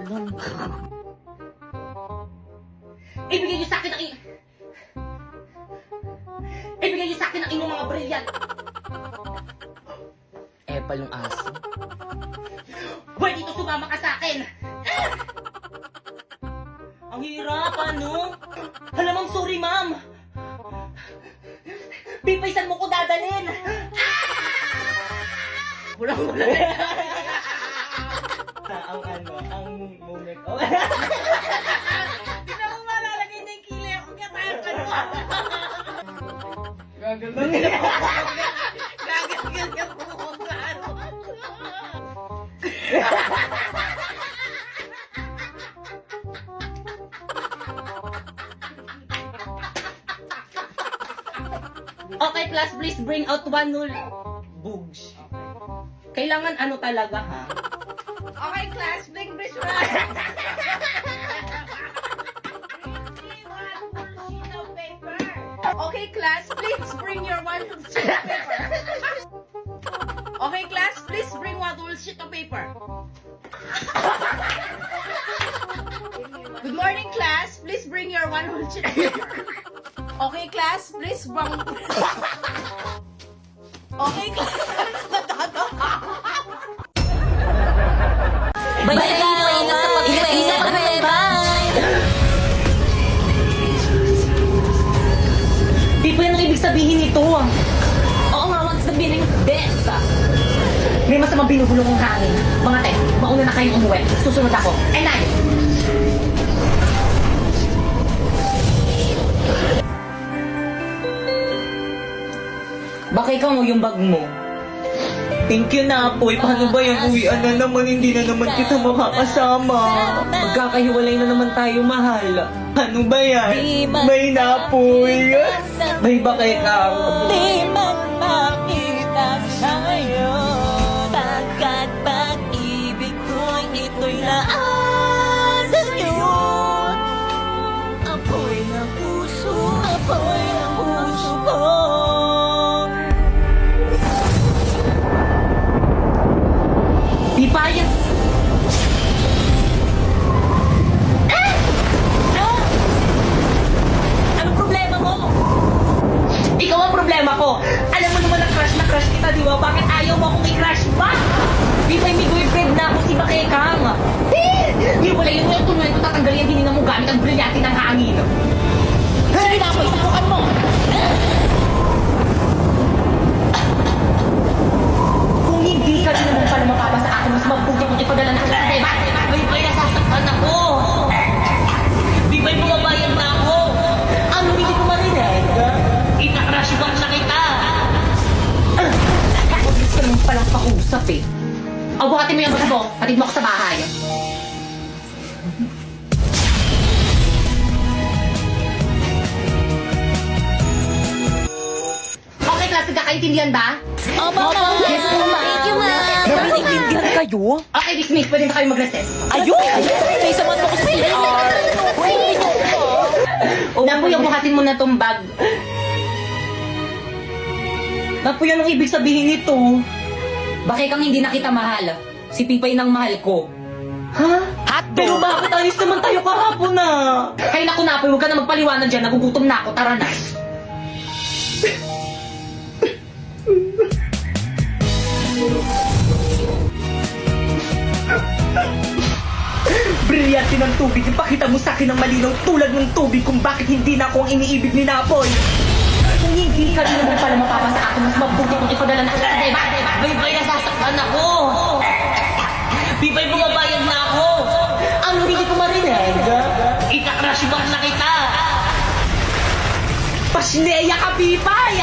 nun. Ibigay niyo sa akin ang Ibigay niyo sa akin ang inyong mga brilliant. Epal yung aso. Hoy, dito sumama ka sa akin. Ang hirap, ano? Hala, ma'am, sorry, ma'am. Pipaysan mo ko dadalhin. Wala. ang moment. Oh. Hindi na mo malalagay na yung kilay ako kaya tayo ka na. Gagawin. Gagal po ako gaano. Okay, class, please bring out one null. Bugs. Kailangan ano talaga, ha? Okay, class, bring visual. Okay, class, please bring your one sheet of paper. Okay, class, please bring one whole sheet of paper. Good morning, class. Please bring your one whole sheet of paper. Okay, class, please bring... Okay, class. Bye-bye! Ingat-ingat sa pag-bye! Di ba yan ang ibig sabihin nito? Oo nga, what's the meaning of this? May masamang binubulong ng hangin. Mga te, mauna na kayong umuwi. Susunod ako. And I... Baka ikaw mo yung bag mo. Thank you na, Apoy. Paano ba yan? Uwian na naman, hindi na naman kita makakasama. Magkakahiwalay na naman tayo, mahal. Ano ba yan? May na, Apoy. May baka ikaw. Di man makita sa'yo, pagkat pag-ibig ko'y ito'y laan sa'yo. Apoy ng puso ko. Di pa yan. Anong problema mo? Ikaw ang problema ko. Alam mo naman na crush kita, di ba? Bakit ayaw mo akong i-crush ba? Di ba may boyfriend na ako si Bakekang? Di wala yun yung tunuan ko tatanggalin din na mo gamit ang brilyante ng hangin. Sige na ako, isabukan mo! Kung hindi ka din naman pala mapapa sa akin, mas mabuti kung ipadala na kita sa diba? May ba'y nasasaktan ako? Di ba'y bumabayad na ako? Ano, hindi ko marinig? Ika-crush bang na kita? Huwag ka naman palang pakusap eh. Buhatin mo yung bag mo, hatid mo ako sa bahay. Okay, klase, kakaintindihan ba? Opo, ma'am. Yes, po, ma'am. Thank you, ma'am. Nabiniglindihan kayo? Okay, dismiss. Pwede na kayo mag-recess. Ayun! May saman mo ko sa CR. Napuy, buhatin mo na tong bag. Napuy, anong ibig sabihin nito? Bakit kang hindi na kita mahal? Si Pipay nang mahal ko. Ha? Hotdog! Pero bakit alis naman tayo kahapon na? Ay naku, Napoy, huwag ka na magpaliwanag dyan. Nagugutom na ako. Tara na. Brilyante ng tubig. Ipakita mo sa akin ang malinaw tulad ng tubig kung bakit hindi na ako ang iniibig ni Napoy. Kung hindi ka din naman pala mapapa sa akin, mas mabuti kung ipadala na kita sa diba? Bye-bye, nasasaktan ako. Bye-bye, bumabayad na ako. Ang hindi ko marinig. Ika-crush bang na kita? Pasneya ka, Bibay!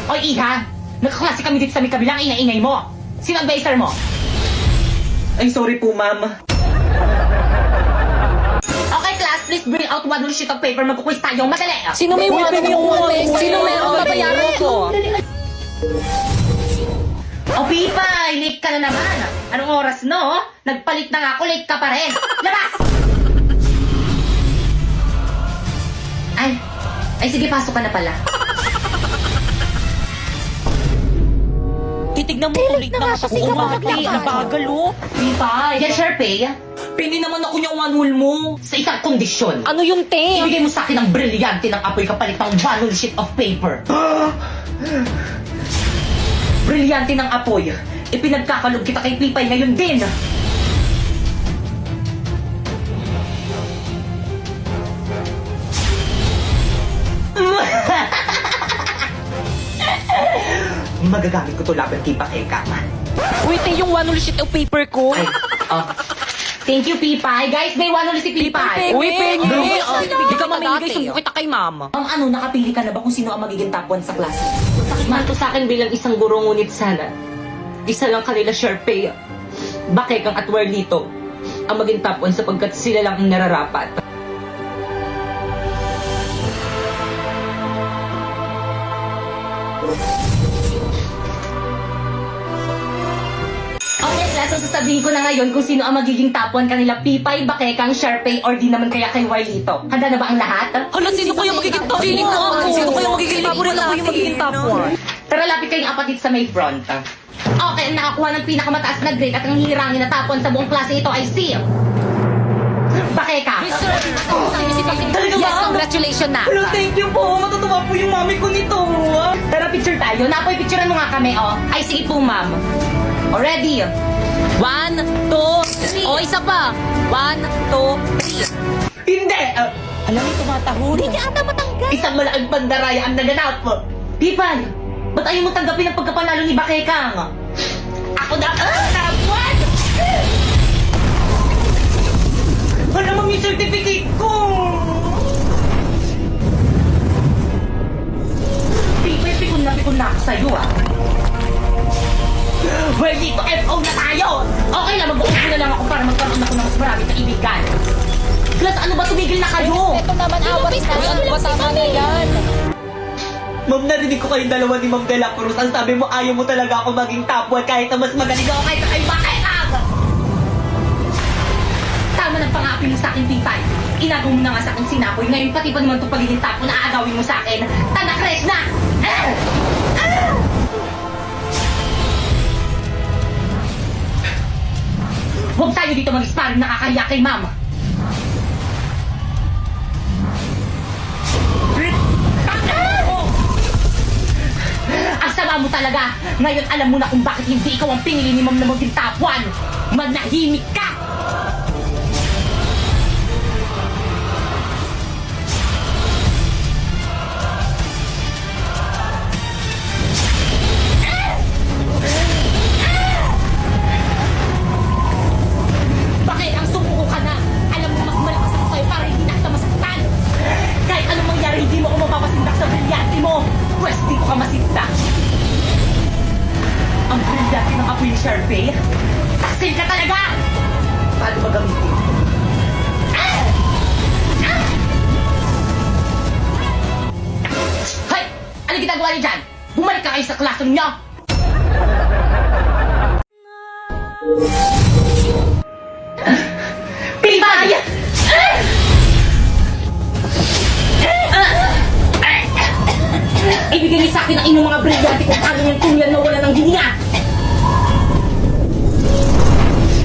Oy, Iha! Nagkaklase kami dito sa may kabilang ingay-ingay mo. Sino ang baser mo? Ay, sorry po, ma'am. Okay, class, please bring out one whole sheet of paper. Magkukwis tayo. Madali! Sino may water yung water? Sino meron babayaran ko? O, Pipay! Late ka na naman. Anong oras, no? Nagpalit na nga ako, late ka pa rin. Labas! Ay, sige, pasok ka na pala. tignan mo, ulit na nga kasi kumati. Ang bagal, oh. Pipay! Yan, Sharpay. Pini naman ako niyang one mo. Sa isang kondisyon. Ano yung te? Ibigay mo sa akin ang brilyante ng apoy kapalit ng one whole sheet of paper. Brilyante ng apoy. Ipinagkakalog kita kay Pipay ngayon din. Magagamit ko to laban kay Bakekama. Uy, te, yung one whole sheet of paper ko. Ay, thank you, Pipay. Guys, may one ulit si Pipay. Uy, pengi. Di ka mamimigay, sumbong kita kay mama. Ano, nakapili ka na ba kung sino ang magiging top 1 sa klase? Masakit man to sa akin bilang isang guro, ngunit sana. Isa lang kanila, Sharpay. Bakekang at Warlito ang maging top 1 sapagkat sila lang ang nararapat. Okay, class, so sasabihin ko na ngayon kung sino ang magiging top 1 kanila, Pipay, Bakekang, Sharpay, or di naman kaya kay Warlito. Handa na ba ang lahat? Hala, sino kaya magiging top 1? Feeling ko ako. Sino kaya magiging top 1? Ako yung magiging top 1. Tara, lapit kayong apat dito sa may front. Okay, ang nakakuha ng pinakamataas na grade at ang hirangin na top 1 sa buong klase ito ay si Bakeka. Talaga ba? Yes, congratulations na. Hello, thank you po. Matutuwa po yung mami ko nito. Tara, picture tayo. Napoy, picturean mo nga kami, oh. Ay, sige po, ma'am. Already. 1, 2, 3. O, isa pa. 1, 2, 3. Hindi! Alam mo, tumatahon. Hindi niya ata matanggal. Isang malaking pandaraya ang naganap po. Pipay, ba't ayaw mo tanggapin ang pagkapanalo ni Bakekang? Ako na, kapuan! Wala mang yung certificate ko! Pipay, pikon na ako sa'yo, ah. Well, dito, FO na tayo! Okay lang, mag-uupo na lang ako para magkaroon ako ng mas maraming kaibigan. Plus, ano ba, tumigil na kayo? Ito naman awat na. Uy, ano ba tama na yan? Ma'am, narinig ko kayong dalawa ni Ma'am De La Cruz. Ang sabi mo, ayaw mo talaga ako maging top 1 kahit na mas magaling ako kaysa kay Bakekang! Tama ng pangapi mo sa akin, Pipay. Inagaw mo na nga sa akin sinapoy. Ngayon, pati pa naman itong pagiging top 1 na aagawin mo sa akin. Tanakres na! Huwag tayo dito mag-sparring, nakakahiya kay Ma'am. Ang sama mo talaga! Ngayon alam mo na kung bakit hindi ikaw ang pinili ni Ma'am na maging top 1! Manahimik ka! Bakit ang sumuko ka na? Alam mo mas malakas ako sa'yo para hindi na kita masaktan! Kahit anong mangyari, hindi mo ako mapapasindak sa brilyante mo! Pwes, di ko ka masindak! Ang brilyante ng apoy ni Sharpay? Taksil ka talaga! Paano ba gamitin? Hay! Ano ginagawa niyo dyan? Bumalik ka kayo sa klase niyo! Pipay! Ibigay niyo sa akin ang inyong mga brilyante kung paano niyang tuluyan na wala ng hininga!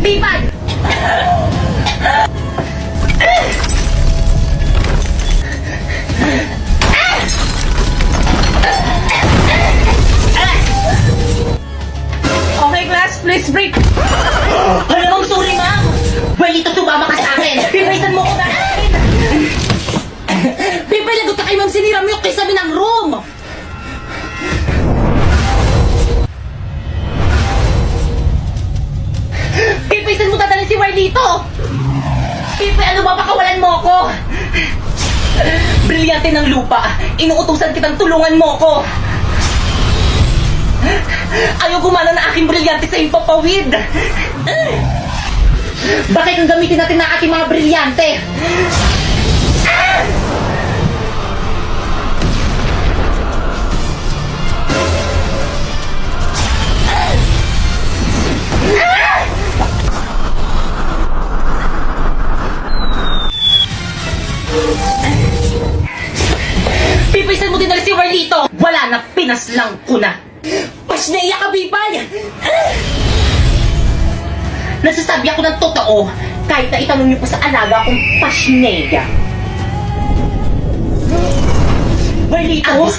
Pipay! Okay, class, please break. Alam mo, sorry, ma'am! Well, ito sumama ka sa akin! Pipaysan mo ko na! Pipay, lagot ka kay ma'am, sinira mo yung kisame ng room! Pipaysan mo dadalhin si Warlito! Pipay, ano ba, pakawalan mo ako? Brilyante ng lupa, inuutusan kitang tulungan mo ko! Ayaw gumana na aking brilyante sa iyong papawid! Bakit ang gamitin natin na ating mga brilyante? Pipaysan mo din na si Warlito! Wala na, pinaslang ko na! Pas naiyak ka, Pipay! Nagsasabi ako ng totoo, kahit na itanong niyo pa sa alaga akong Pashnega. Barlito!